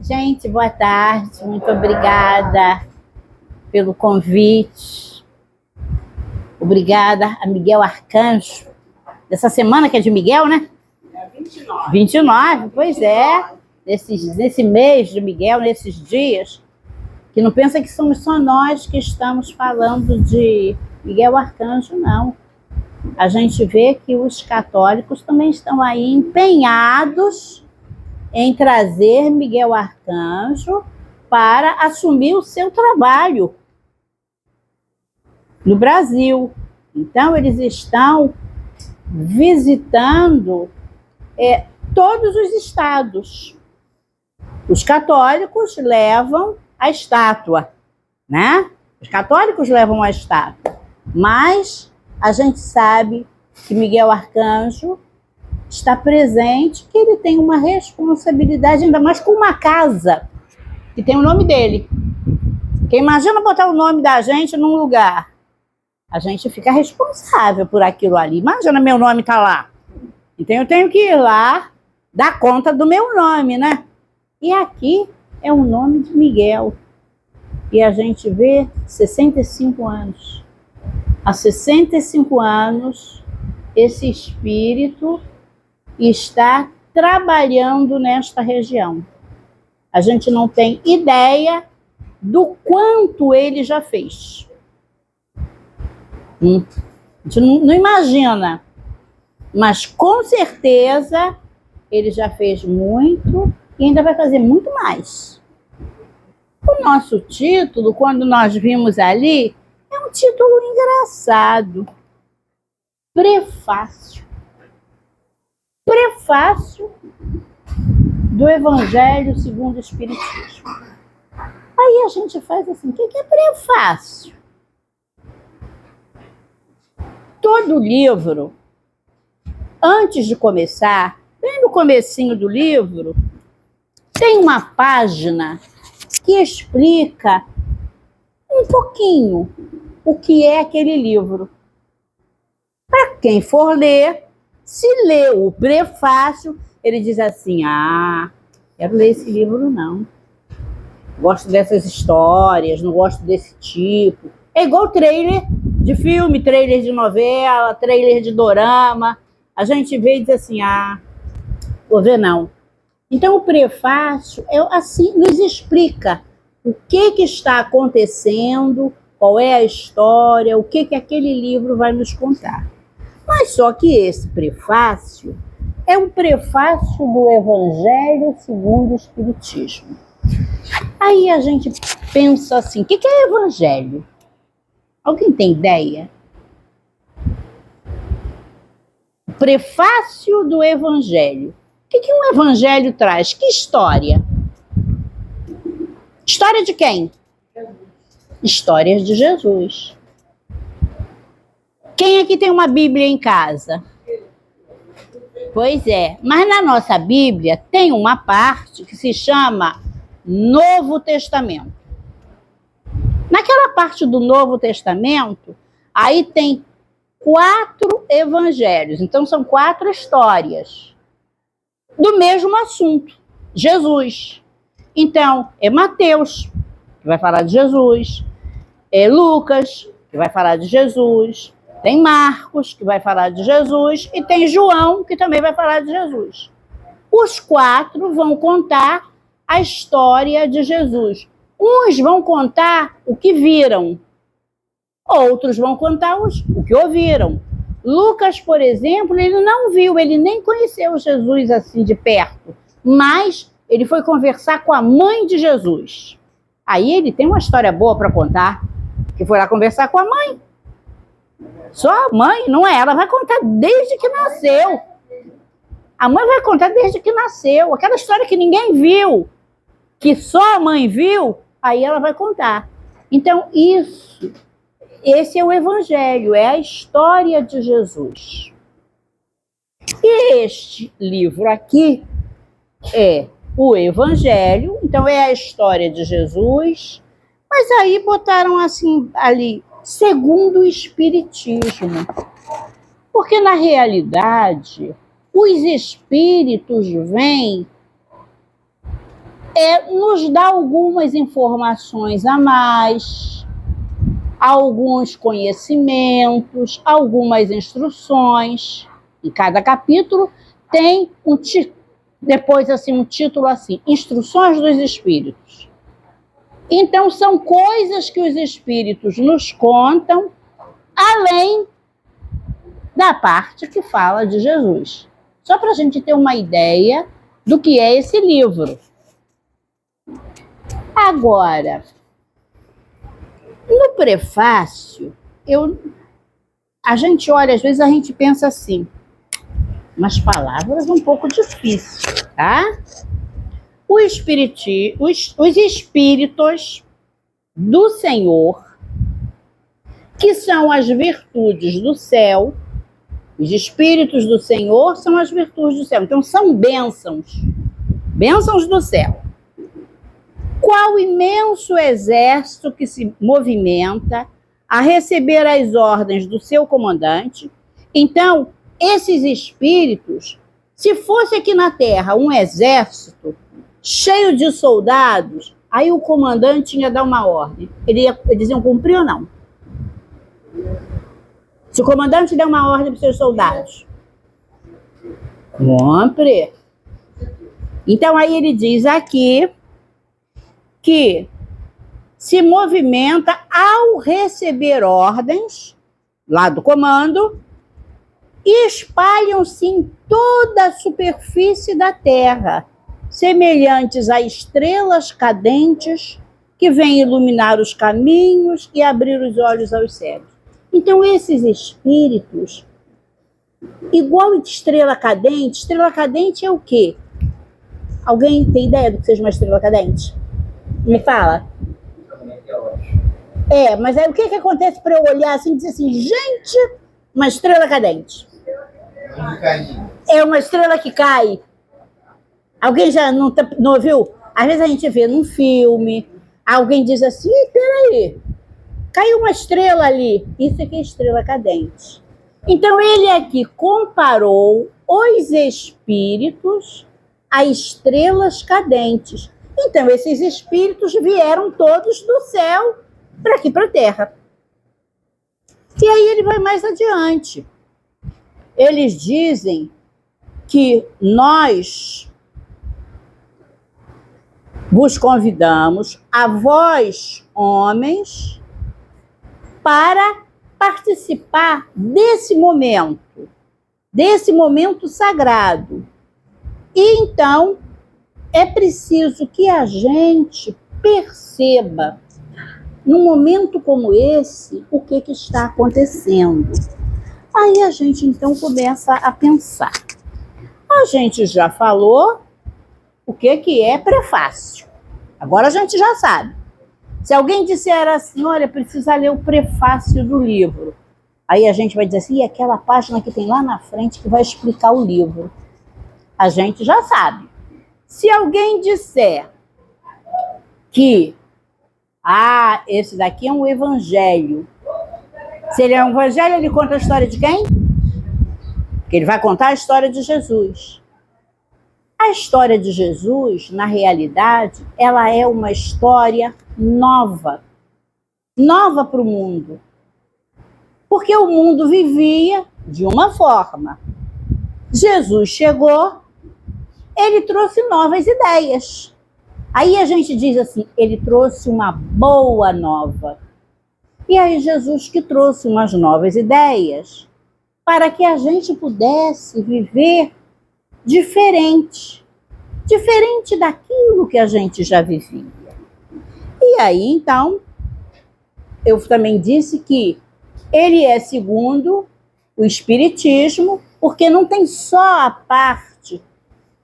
Gente, boa tarde, muito obrigada pelo convite. Obrigada a Miguel Arcanjo, dessa semana que é de Miguel, né? 29. 29, pois é. Nesse mês de Miguel, nesses dias, que não pensa que somos só nós que estamos falando de Miguel Arcanjo, não. A gente vê que os católicos também estão aí empenhados em trazer Miguel Arcanjo para assumir o seu trabalho no Brasil. Então, eles estão visitando todos os estados. Os católicos levam a estátua, né? Os católicos levam a estátua, mas a gente sabe que Miguel Arcanjo está presente, que ele tem uma responsabilidade, ainda mais com uma casa que tem o nome dele. Porque imagina botar o nome da gente num lugar. A gente fica responsável por aquilo ali. Imagina, meu nome está lá. Então eu tenho que ir lá dar conta do meu nome, né? E aqui é o nome de Miguel. E a gente vê 65 anos. Há 65 anos, esse espírito está trabalhando nesta região. A gente não tem ideia do quanto ele já fez. A gente não imagina, mas com certeza ele já fez muito e ainda vai fazer muito mais. O nosso título, quando nós vimos ali, é um título engraçado. Prefácio. Prefácio do Evangelho segundo o Espiritismo. Aí a gente faz assim, o que é prefácio? Todo livro, antes de começar, bem no comecinho do livro, tem uma página que explica um pouquinho o que é aquele livro. Para quem for ler, se lê o prefácio, ele diz assim, quero ler esse livro não. Gosto dessas histórias, não gosto desse tipo. É igual trailer de filme, trailer de novela, trailer de dorama. A gente vê e diz assim, vou ver não. Então o prefácio assim, nos explica o que está acontecendo, qual é a história, o que aquele livro vai nos contar. Mas só que esse prefácio é um prefácio do Evangelho segundo o Espiritismo. Aí a gente pensa assim, o que é Evangelho? Alguém tem ideia? O prefácio do Evangelho. O que um Evangelho traz? Que história? História de quem? Jesus. Histórias de Jesus. Quem aqui tem uma Bíblia em casa? Pois é, mas na nossa Bíblia tem uma parte que se chama Novo Testamento. Naquela parte do Novo Testamento, aí tem 4 evangelhos, então são 4 histórias do mesmo assunto, Jesus. Então, é Mateus, que vai falar de Jesus, é Lucas, que vai falar de Jesus, tem Marcos, que vai falar de Jesus, e tem João, que também vai falar de Jesus. Os 4 vão contar a história de Jesus. Uns vão contar o que viram, outros vão contar o que ouviram. Lucas, por exemplo, ele não viu, ele nem conheceu Jesus assim de perto, mas ele foi conversar com a mãe de Jesus. Aí ele tem uma história boa para contar, que foi lá conversar com a mãe. Só a mãe, não é? Ela vai contar desde que nasceu. A mãe vai contar desde que nasceu. Aquela história que ninguém viu, que só a mãe viu, aí ela vai contar. Então, esse é o Evangelho, é a história de Jesus. E este livro aqui é o Evangelho, então é a história de Jesus, mas aí botaram assim ali, segundo o Espiritismo. Porque na realidade, os espíritos vêm nos dá algumas informações a mais, alguns conhecimentos, algumas instruções. Em cada capítulo tem depois assim um título assim, Instruções dos Espíritos. Então são coisas que os Espíritos nos contam, além da parte que fala de Jesus. Só para a gente ter uma ideia do que é esse livro. Agora, no prefácio, a gente olha, às vezes a gente pensa assim, umas palavras um pouco difíceis, tá? Os espíritos do Senhor, que são as virtudes do céu, os espíritos do Senhor são as virtudes do céu, então são bênçãos do céu. Qual imenso exército que se movimenta a receber as ordens do seu comandante. Então, esses espíritos, se fosse aqui na Terra um exército cheio de soldados, aí o comandante ia dar uma ordem. Eles iam cumprir ou não? Se o comandante der uma ordem para os seus soldados, cumpre. Então, aí ele diz aqui que se movimenta ao receber ordens lá do comando e espalham-se em toda a superfície da Terra, semelhantes a estrelas cadentes que vêm iluminar os caminhos e abrir os olhos aos cegos. Então, esses espíritos, igual estrela cadente é o quê? Alguém tem ideia do que seja uma estrela cadente? Me fala. Mas aí o que acontece para eu olhar assim e dizer assim, gente, uma estrela cadente? É uma estrela que cai. Alguém já não ouviu? Às vezes a gente vê num filme, alguém diz assim, peraí, caiu uma estrela ali. Isso aqui é estrela cadente. Então ele aqui comparou os espíritos a estrelas cadentes. Então, esses espíritos vieram todos do céu para aqui, para a Terra. E aí ele vai mais adiante. Eles dizem que nós vos convidamos, a vós, homens, para participar desse momento sagrado. E então, é preciso que a gente perceba, num momento como esse, o que está acontecendo. Aí a gente, então, começa a pensar. A gente já falou o que é prefácio. Agora a gente já sabe. Se alguém disser assim, olha, precisa ler o prefácio do livro, aí a gente vai dizer assim, e aquela página que tem lá na frente que vai explicar o livro. A gente já sabe. Se alguém disser que esse daqui é um evangelho, se ele é um evangelho, ele conta a história de quem? Porque ele vai contar a história de Jesus. A história de Jesus, na realidade, ela é uma história nova para o mundo. Porque o mundo vivia de uma forma. Jesus chegou, ele trouxe novas ideias. Aí a gente diz assim, ele trouxe uma boa nova. E aí Jesus que trouxe umas novas ideias para que a gente pudesse viver diferente daquilo que a gente já vivia. E aí, então, eu também disse que ele é segundo o Espiritismo, porque não tem só a parte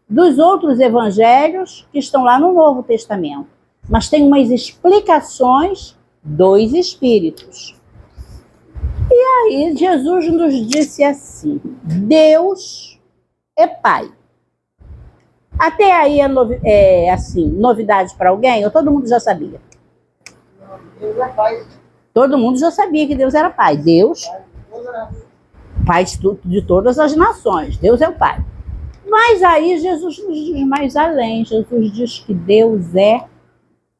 dos outros evangelhos que estão lá no Novo Testamento, mas tem umas explicações dos Espíritos. E aí Jesus nos disse assim, Deus é Pai. Até aí é assim, novidade para alguém? Ou todo mundo já sabia? Deus é Pai. Todo mundo já sabia que Deus era Pai. Deus, Pai de todas as nações. Deus é o Pai. Mas aí Jesus nos diz mais além. Jesus diz que Deus é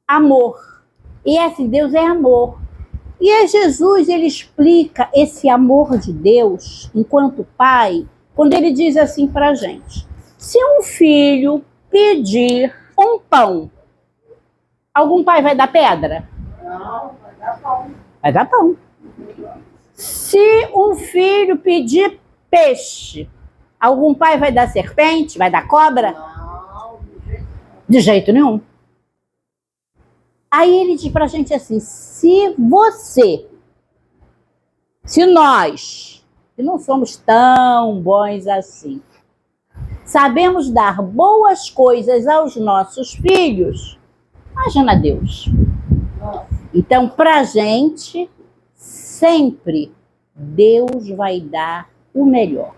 amor. E esse Deus é amor. E aí Jesus, ele explica esse amor de Deus enquanto pai, quando ele diz assim para a gente: se um filho pedir um pão, algum pai vai dar pedra? Não, vai dar pão. Vai dar pão. Se um filho pedir peixe, algum pai vai dar serpente? Vai dar cobra? Não, De jeito nenhum. Aí ele diz pra gente assim: se nós, que não somos tão bons assim, sabemos dar boas coisas aos nossos filhos, imagina Deus. Então, pra gente, sempre Deus vai dar o melhor.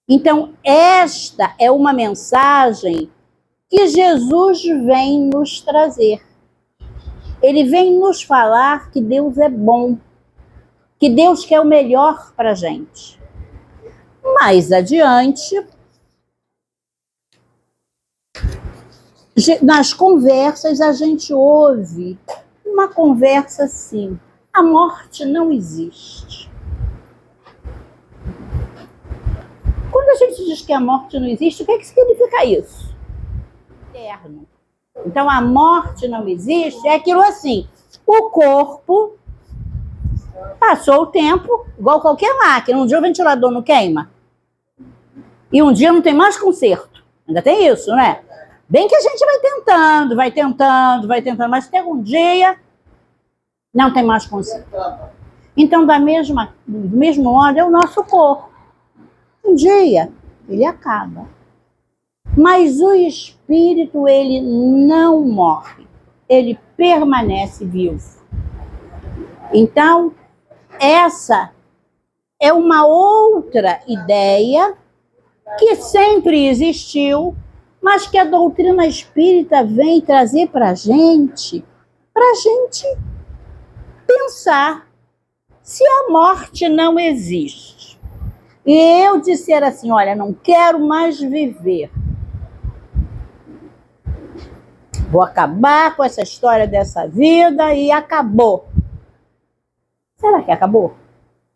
Então, esta é uma mensagem que Jesus vem nos trazer. Ele vem nos falar que Deus é bom, que Deus quer o melhor para a gente. Mais adiante, nas conversas, a gente ouve uma conversa assim: a morte não existe. Quando a gente diz que a morte não existe, o que significa isso? Eterno. Então, a morte não existe é aquilo assim: o corpo passou o tempo, igual qualquer máquina. Um dia o ventilador não queima. E um dia não tem mais conserto. Ainda tem isso, né? Bem que a gente vai tentando, mas tem um dia não tem mais conserto. Então, do mesmo modo, é o nosso corpo. Um dia ele acaba. Mas o espírito, ele não morre. Ele permanece vivo. Então, essa é uma outra ideia que sempre existiu, mas que a doutrina espírita vem trazer para a gente pensar: se a morte não existe, e eu disser assim, olha, não quero mais viver, vou acabar com essa história dessa vida e acabou. Será que acabou?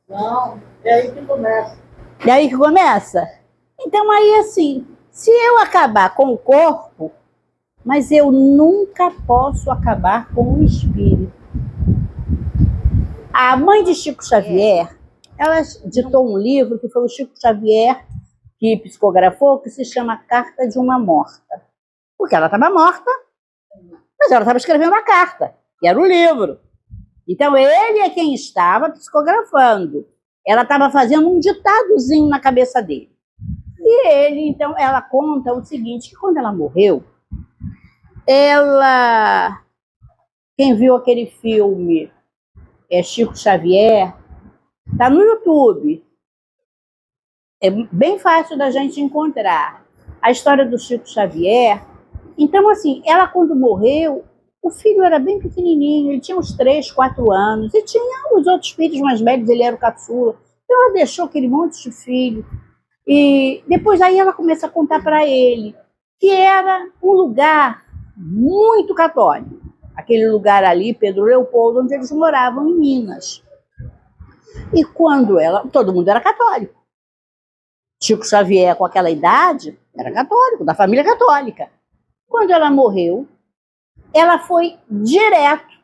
Não, é aí que começa. É aí que começa? Então aí assim, se eu acabar com o corpo, mas eu nunca posso acabar com o espírito. A mãe de Chico Xavier, ela ditou um livro que foi o Chico Xavier que psicografou, que se chama Carta de uma Morta. Porque ela estava morta, mas ela estava escrevendo a carta, que era o livro. Então ele é quem estava psicografando. Ela estava fazendo um ditadozinho na cabeça dele. E ele, então, ela conta o seguinte, que quando ela morreu, quem viu aquele filme Chico Xavier, tá no YouTube. É bem fácil da gente encontrar a história do Chico Xavier. Então, assim, ela quando morreu, o filho era bem pequenininho, ele tinha uns 3, 4 anos, e tinha os outros filhos mais velhos, ele era o caçula. Então ela deixou aquele monte de filho. E depois aí ela começa a contar para ele que era um lugar muito católico. Aquele lugar ali, Pedro Leopoldo, onde eles moravam em Minas. E quando todo mundo era católico. Chico Xavier, com aquela idade, era católico, da família católica. Quando ela morreu, ela foi direto,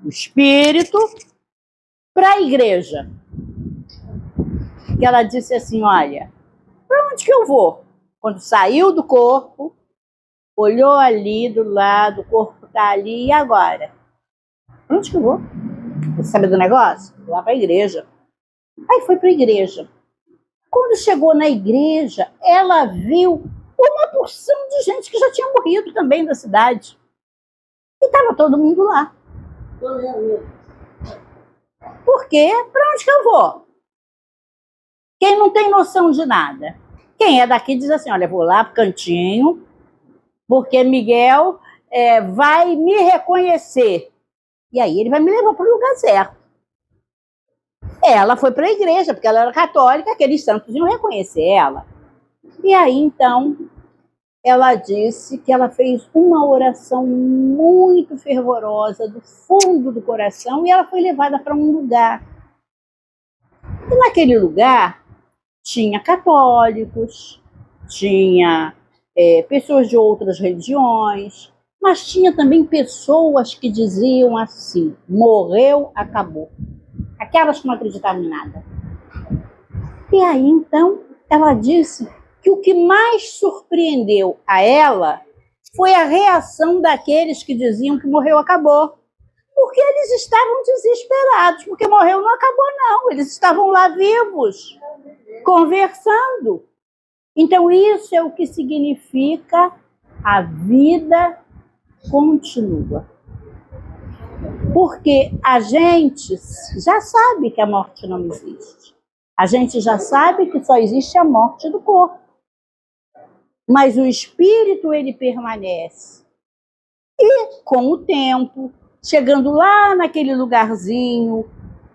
o espírito, para a igreja. Que ela disse assim, olha, para onde que eu vou? Quando saiu do corpo, olhou ali do lado, o corpo está ali, e agora? Para onde que eu vou? Você sabe do negócio? Vou lá para a igreja. Aí foi para a igreja. Quando chegou na igreja, ela viu uma porção de gente que já tinha morrido também da cidade. E estava todo mundo lá. Por quê? Para onde que eu vou? Quem não tem noção de nada. Quem é daqui diz assim, olha, vou lá pro cantinho, porque Miguel vai me reconhecer. E aí ele vai me levar para o lugar certo. Ela foi para a igreja, porque ela era católica, aqueles santos iam reconhecer ela. E aí, então, ela disse que ela fez uma oração muito fervorosa do fundo do coração e ela foi levada para um lugar. E naquele lugar tinha católicos, tinha pessoas de outras religiões, mas tinha também pessoas que diziam assim: morreu, acabou. Aquelas que não acreditavam em nada. E aí, então, ela disse que o que mais surpreendeu a ela foi a reação daqueles que diziam que morreu, acabou. Porque eles estavam desesperados, porque morreu não acabou não, eles estavam lá vivos, conversando. Então isso é o que significa a vida continua. Porque a gente já sabe que a morte não existe. A gente já sabe que só existe a morte do corpo. Mas o espírito, ele permanece. E com o tempo, chegando lá naquele lugarzinho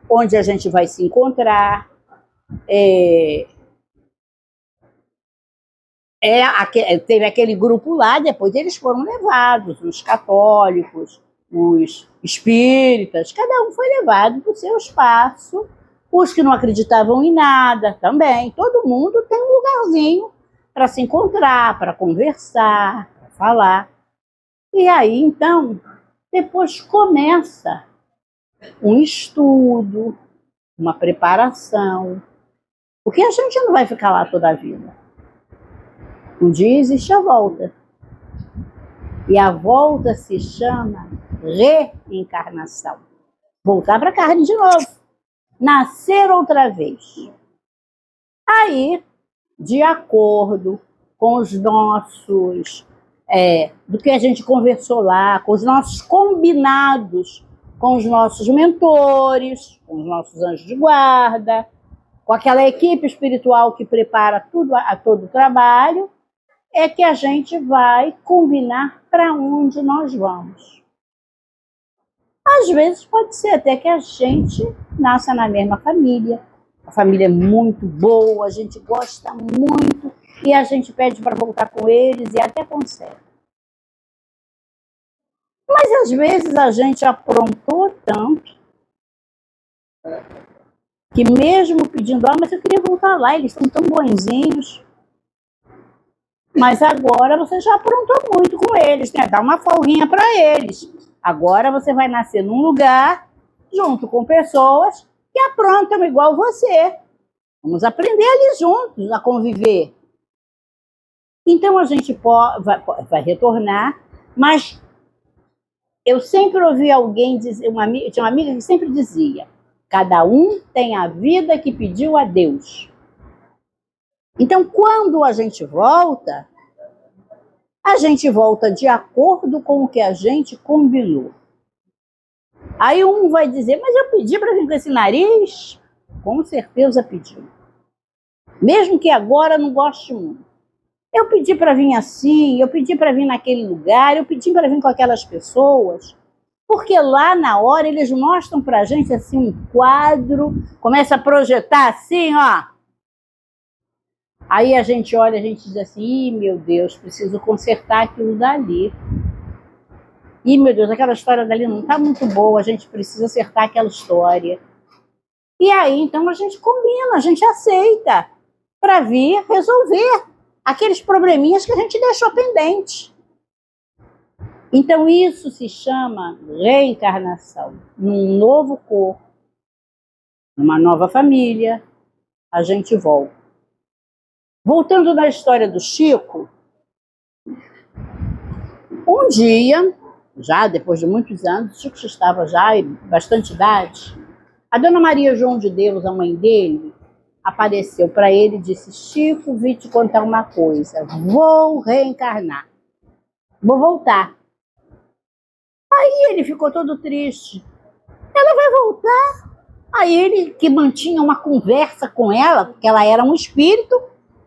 onde a gente vai se encontrar, teve aquele grupo lá, depois eles foram levados, os católicos, os espíritas, cada um foi levado para o seu espaço, os que não acreditavam em nada também, todo mundo tem um lugarzinho para se encontrar, para conversar, para falar. E aí, então, depois começa um estudo, uma preparação, porque a gente não vai ficar lá toda a vida. Um dia existe a volta. E a volta se chama reencarnação. Voltar para a carne de novo. Nascer outra vez. Aí, de acordo com os nossos, do que a gente conversou lá, com os nossos combinados, com os nossos mentores, com os nossos anjos de guarda, com aquela equipe espiritual que prepara todo o trabalho, é que a gente vai combinar para onde nós vamos. Às vezes pode ser até que a gente nasça na mesma família, a família é muito boa, a gente gosta muito e a gente pede para voltar com eles e até consegue. Mas às vezes a gente aprontou tanto que mesmo pedindo, mas eu queria voltar lá, eles estão tão bonzinhos. Mas agora você já aprontou muito com eles, né? Dá uma folguinha para eles. Agora você vai nascer num lugar, junto com pessoas que aprontam igual você. Vamos aprender ali juntos a conviver. Então a gente vai retornar, mas eu sempre ouvi alguém dizer, tinha uma amiga que sempre dizia: cada um tem a vida que pediu a Deus. Então, quando a gente volta de acordo com o que a gente combinou. Aí um vai dizer, mas eu pedi para vir com esse nariz? Com certeza pediu. Mesmo que agora não goste muito. Eu pedi para vir assim, eu pedi para vir naquele lugar, eu pedi para vir com aquelas pessoas. Porque lá na hora eles mostram para a gente assim um quadro, começa a projetar assim, ó. Aí a gente olha, a gente diz assim, meu Deus, preciso consertar aquilo dali. Meu Deus, aquela história dali não está muito boa, a gente precisa acertar aquela história. E aí, então, a gente combina, a gente aceita para vir resolver aqueles probleminhas que a gente deixou pendente. Então, isso se chama reencarnação. Num novo corpo, numa nova família, a gente volta. Voltando na história do Chico, um dia, já depois de muitos anos, o Chico já estava já em bastante idade, a Dona Maria João de Deus, a mãe dele, apareceu para ele e disse: Chico, vim te contar uma coisa, vou reencarnar, vou voltar. Aí ele ficou todo triste. Ela vai voltar? Aí ele, que mantinha uma conversa com ela, porque ela era um espírito,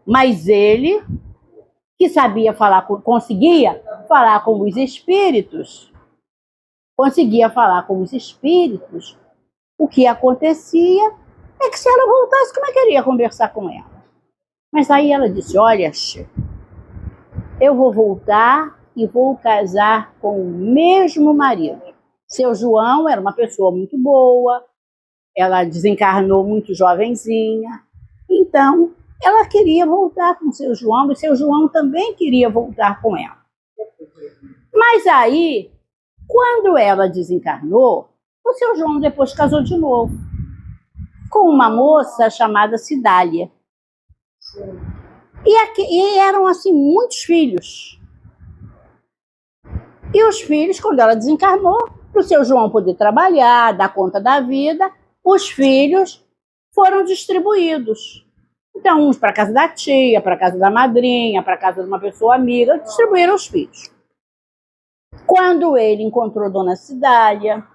mas ele, que sabia falar, conseguia falar com os espíritos, o que acontecia é que se ela voltasse, como é que ele ia conversar com ela? Mas aí ela disse, olha, Chico, eu vou voltar e vou casar com o mesmo marido. Seu João era uma pessoa muito boa, ela desencarnou muito jovenzinha, então ela queria voltar com seu João e seu João também queria voltar com ela. Mas aí, quando ela desencarnou, o seu João depois casou de novo com uma moça chamada Cidália. E eram assim muitos filhos. E os filhos, quando ela desencarnou, para o seu João poder trabalhar, dar conta da vida, os filhos foram distribuídos. Então, uns para a casa da tia, para a casa da madrinha, para a casa de uma pessoa amiga, distribuíram os filhos. Quando ele encontrou Dona Cidália,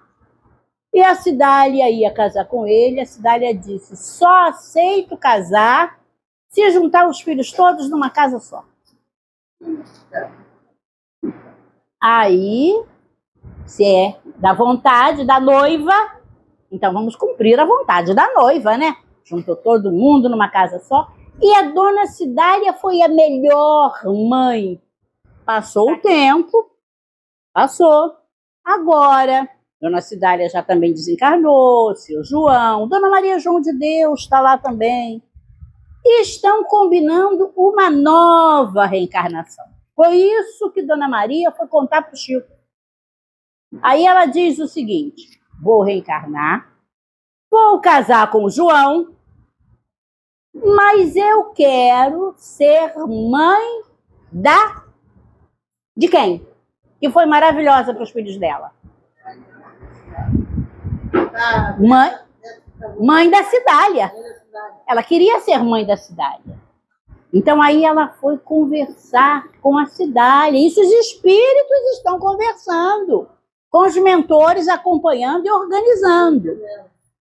e a Cidália ia casar com ele, a Cidália disse, só aceito casar se juntar os filhos todos numa casa só. Aí, se é da vontade da noiva, então vamos cumprir a vontade da noiva, né? Juntou todo mundo numa casa só. E a Dona Cidália foi a melhor mãe. Passou o tempo, passou. Agora, Dona Cidália já também desencarnou, seu João, Dona Maria João de Deus está lá também. E estão combinando uma nova reencarnação. Foi isso que Dona Maria foi contar para o Chico. Aí ela diz o seguinte, vou reencarnar, vou casar com o João, mas eu quero ser mãe de quem? Que foi maravilhosa para os filhos dela. Mãe da Cidália. Ela queria ser mãe da Cidália. Então aí ela foi conversar com a Cidália. Isso os espíritos estão conversando, com os mentores acompanhando e organizando.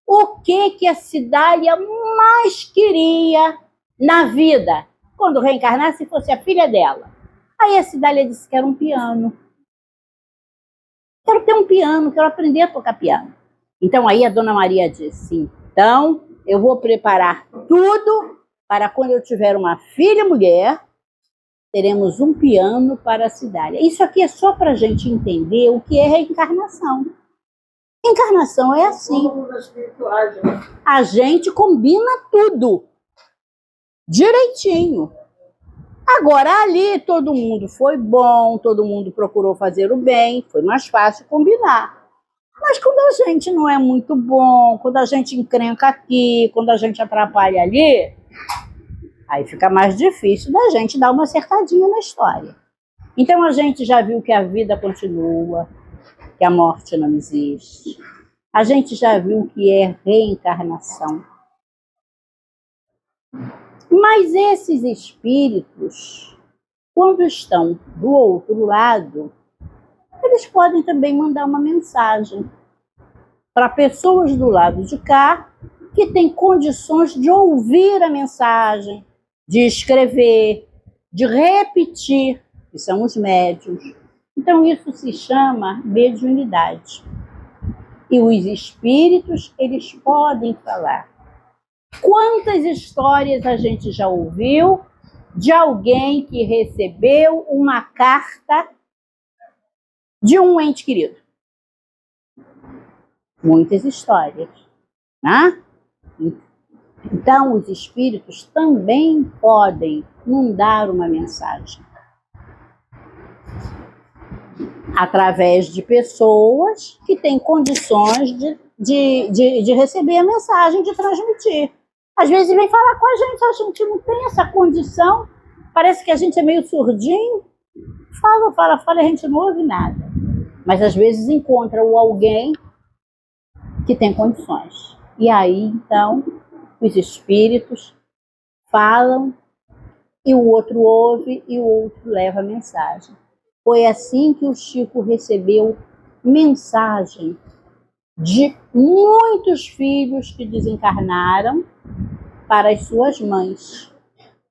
O que a Cidália mais queria na vida, quando reencarnasse, fosse a filha dela. Aí a Cidália disse que era um piano. Quero ter um piano, quero aprender a tocar piano. Então aí a Dona Maria disse, então eu vou preparar tudo para quando eu tiver uma filha mulher, teremos um piano para a Cidália. Isso aqui é só para a gente entender o que é reencarnação. Reencarnação é assim. A gente combina tudo direitinho. Agora, ali todo mundo foi bom, todo mundo procurou fazer o bem, foi mais fácil combinar. Mas quando a gente não é muito bom, quando a gente encrenca aqui, quando a gente atrapalha ali, aí fica mais difícil da gente dar uma acertadinha na história. Então a gente já viu que a vida continua, que a morte não existe. A gente já viu que é reencarnação. Mas esses espíritos, quando estão do outro lado, eles podem também mandar uma mensagem para pessoas do lado de cá que têm condições de ouvir a mensagem, de escrever, de repetir, que são os médiuns. Então isso se chama mediunidade. E os espíritos, eles podem falar. Quantas histórias a gente já ouviu de alguém que recebeu uma carta de um ente querido? Muitas histórias, né? Então, os espíritos também podem mandar uma mensagem através de pessoas que têm condições de receber a mensagem, de transmitir. Às vezes vem falar com a gente não tem essa condição, parece que a gente é meio surdinho, fala, a gente não ouve nada. Mas às vezes encontra alguém que tem condições. E aí, então, os espíritos falam e o outro ouve e o outro leva a mensagem. Foi assim que o Chico recebeu mensagem de muitos filhos que desencarnaram para as suas mães,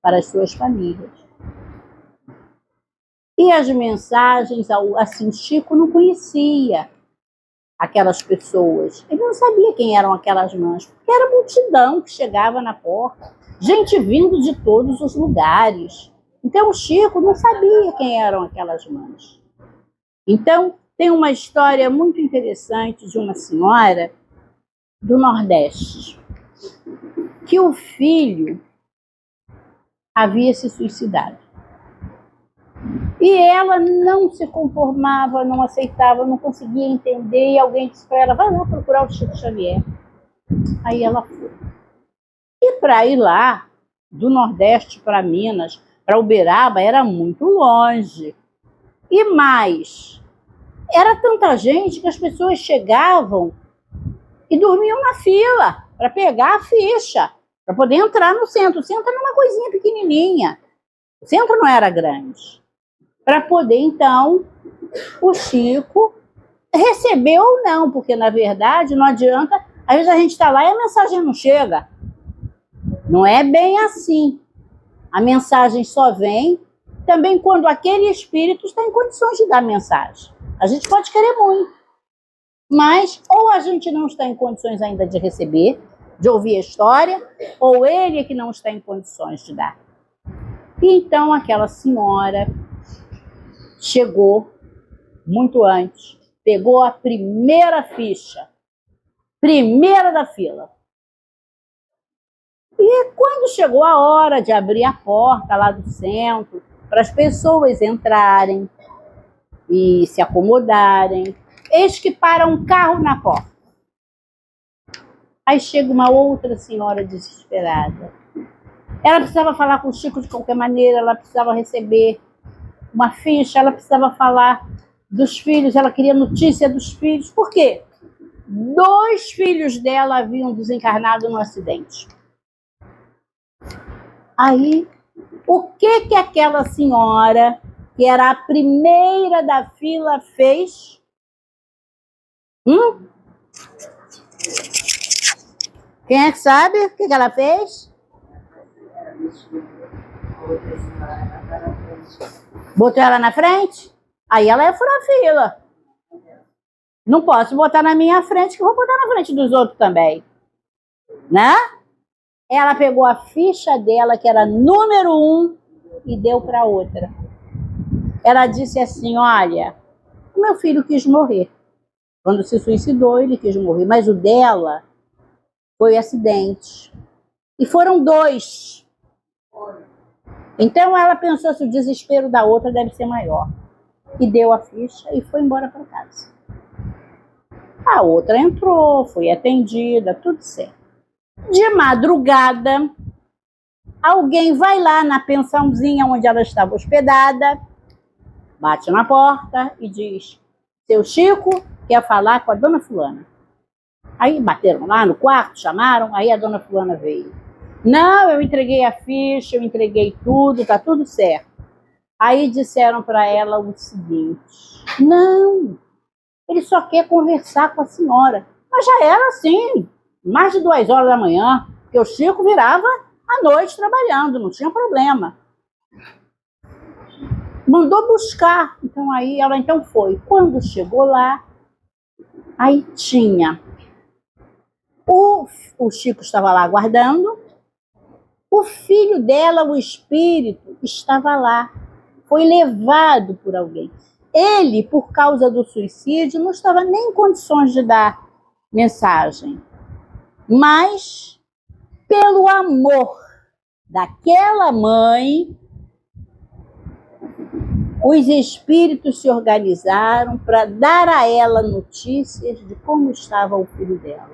para as suas famílias. E as mensagens, assim, Chico não conhecia aquelas pessoas. Ele não sabia quem eram aquelas mães, porque era multidão que chegava na porta. gente vindo de todos os lugares. Então o Chico não sabia quem eram aquelas mães. Então tem uma história muito interessante de uma senhora do Nordeste, que o filho havia se suicidado. E ela não se conformava, não aceitava, não conseguia entender, e alguém disse para ela, vai lá procurar o Chico Xavier. Aí ela foi. E para ir lá, do Nordeste para Minas, para Uberaba, era muito longe. E mais, era tanta gente que as pessoas chegavam e dormiam na fila para pegar a ficha, para poder entrar no centro. O centro era uma coisinha pequenininha. O centro não era grande. Para poder, então, o Chico receber ou não, porque, na verdade, não adianta, às vezes a gente está lá e a mensagem não chega. Não é bem assim. A mensagem só vem também quando aquele espírito está em condições de dar mensagem. A gente pode querer muito, mas ou a gente não está em condições ainda de receber, de ouvir a história, ou ele é que não está em condições de dar. E então aquela senhora chegou muito antes, pegou a primeira ficha, primeira da fila. E quando chegou a hora de abrir a porta lá do centro, para as pessoas entrarem e se acomodarem, eis que para um carro na porta. Aí chega uma outra senhora desesperada. Ela precisava falar com o Chico de qualquer maneira, ela precisava receber uma ficha, ela precisava falar dos filhos, ela queria notícia dos filhos. Por quê? 2 filhos dela haviam desencarnado no acidente. Aí, o que aquela senhora, que era a primeira da fila, fez? Quem é que sabe o que ela fez? Botou ela na frente? Aí ela ia furar a fila. Não posso botar na minha frente, que eu vou botar na frente dos outros também. Né? Ela pegou a ficha dela, que era número 1, e deu para outra. Ela disse assim, olha, o meu filho quis morrer. Quando se suicidou, ele quis morrer. Mas o dela foi acidente. E foram 2. Então ela pensou se o desespero da outra deve ser maior. E deu a ficha e foi embora para casa. A outra entrou, foi atendida, tudo certo. De madrugada, alguém vai lá na pensãozinha onde ela estava hospedada, bate na porta e diz, seu Chico quer falar com a dona fulana. Aí bateram lá no quarto, chamaram, aí a dona fulana veio. Não, eu entreguei a ficha, eu entreguei tudo, tá tudo certo. Aí disseram para ela o seguinte, não, ele só quer conversar com a senhora. Mas já era assim, mais de 2 horas da manhã, porque o Chico virava à noite trabalhando, não tinha problema. Mandou buscar, então aí ela então foi. Quando chegou lá, aí tinha, o Chico estava lá aguardando, o filho dela, o espírito, estava lá, foi levado por alguém. Ele, por causa do suicídio, não estava nem em condições de dar mensagem, mas pelo amor daquela mãe, os espíritos se organizaram para dar a ela notícias de como estava o filho dela.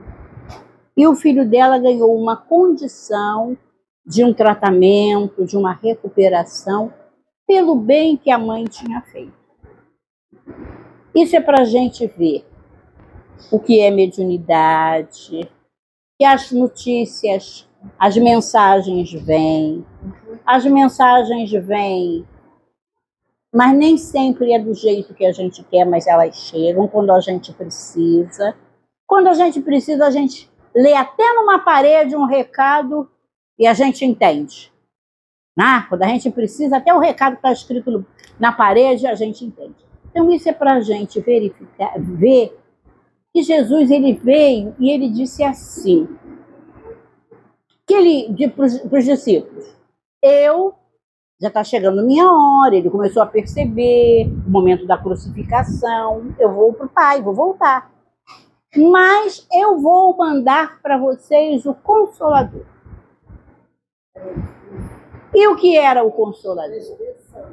E o filho dela ganhou uma condição de um tratamento, de uma recuperação, pelo bem que a mãe tinha feito. Isso é para a gente ver o que é mediunidade, que as notícias, as mensagens vêm, mas nem sempre é do jeito que a gente quer, mas elas chegam quando a gente precisa. Quando a gente precisa, a gente lê até numa parede um recado e a gente entende. Quando a gente precisa, até o recado que está escrito na parede, a gente entende. Então isso é para a gente verificar, ver que Jesus ele veio e ele disse assim, que ele disse para os discípulos: já está chegando minha hora. Ele começou a perceber o momento da crucificação. Eu vou para o Pai, vou voltar. Mas eu vou mandar para vocês o Consolador. E o que era o Consolador?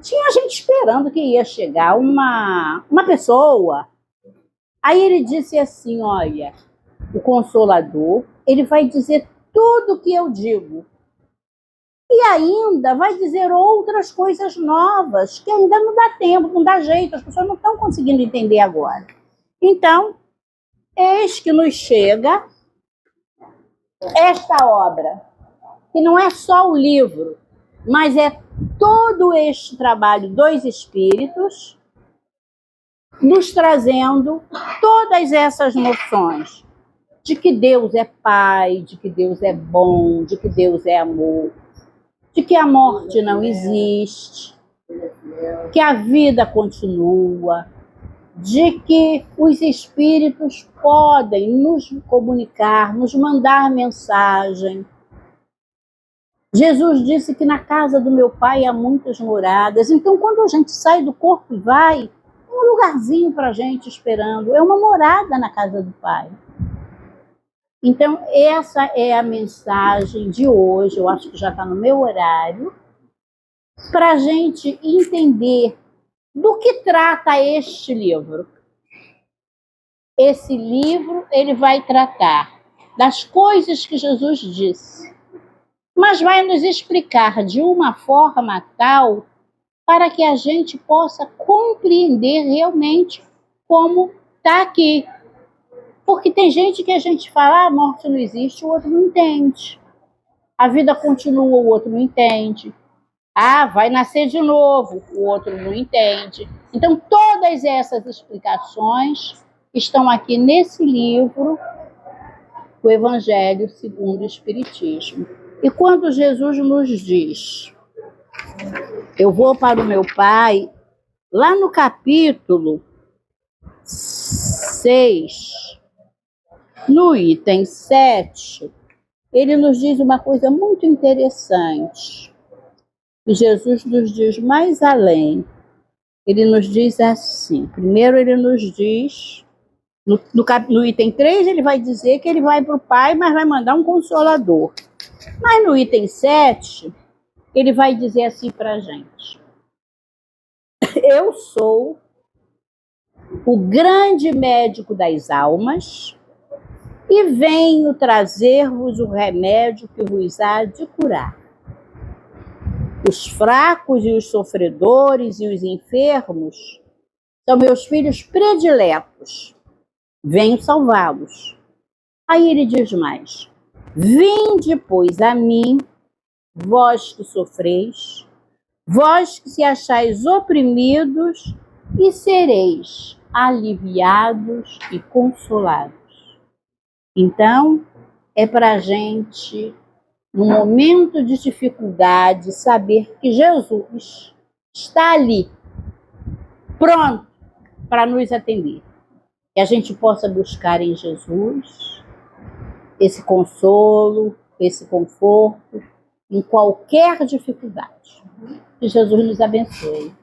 Tinha gente esperando que ia chegar uma pessoa. Aí ele disse assim: olha, o Consolador, ele vai dizer tudo o que eu digo. E ainda vai dizer outras coisas novas, que ainda não dá tempo, não dá jeito, as pessoas não estão conseguindo entender agora. Então, eis que nos chega esta obra, que não é só o livro, mas é todo este trabalho dos Espíritos, nos trazendo todas essas noções de que Deus é Pai, de que Deus é bom, de que Deus é amor, de que a morte não existe, que a vida continua, de que os espíritos podem nos comunicar, nos mandar mensagem. Jesus disse que na casa do meu Pai há muitas moradas. Então, quando a gente sai do corpo e vai, tem um lugarzinho para a gente esperando. É uma morada na casa do Pai. Então, essa é a mensagem de hoje. Eu acho que já está no meu horário, para a gente entender do que trata este livro. Esse livro, ele vai tratar das coisas que Jesus disse, mas vai nos explicar de uma forma tal para que a gente possa compreender realmente como está aqui. Porque tem gente que a gente fala: a morte não existe, o outro não entende. A vida continua, o outro não entende. Vai nascer de novo, o outro não entende. Então, todas essas explicações estão aqui nesse livro, o Evangelho segundo o Espiritismo. E quando Jesus nos diz: eu vou para o meu Pai, lá no capítulo 6, no item 7, ele nos diz uma coisa muito interessante. E Jesus nos diz mais além. Ele nos diz assim: primeiro ele nos diz, no item 3, ele vai dizer que ele vai para o Pai, mas vai mandar um Consolador. Mas no item 7, ele vai dizer assim para a gente: eu sou o grande médico das almas e venho trazer-vos o remédio que vos há de curar. Os fracos e os sofredores e os enfermos são meus filhos prediletos. Venho salvá-los. Aí ele diz mais: vinde, pois, a mim, vós que sofreis, vós que se achais oprimidos, e sereis aliviados e consolados. Então, é para a gente, no momento de dificuldade, saber que Jesus está ali, pronto para nos atender. Que a gente possa buscar em Jesus esse consolo, esse conforto, em qualquer dificuldade. Que Jesus nos abençoe.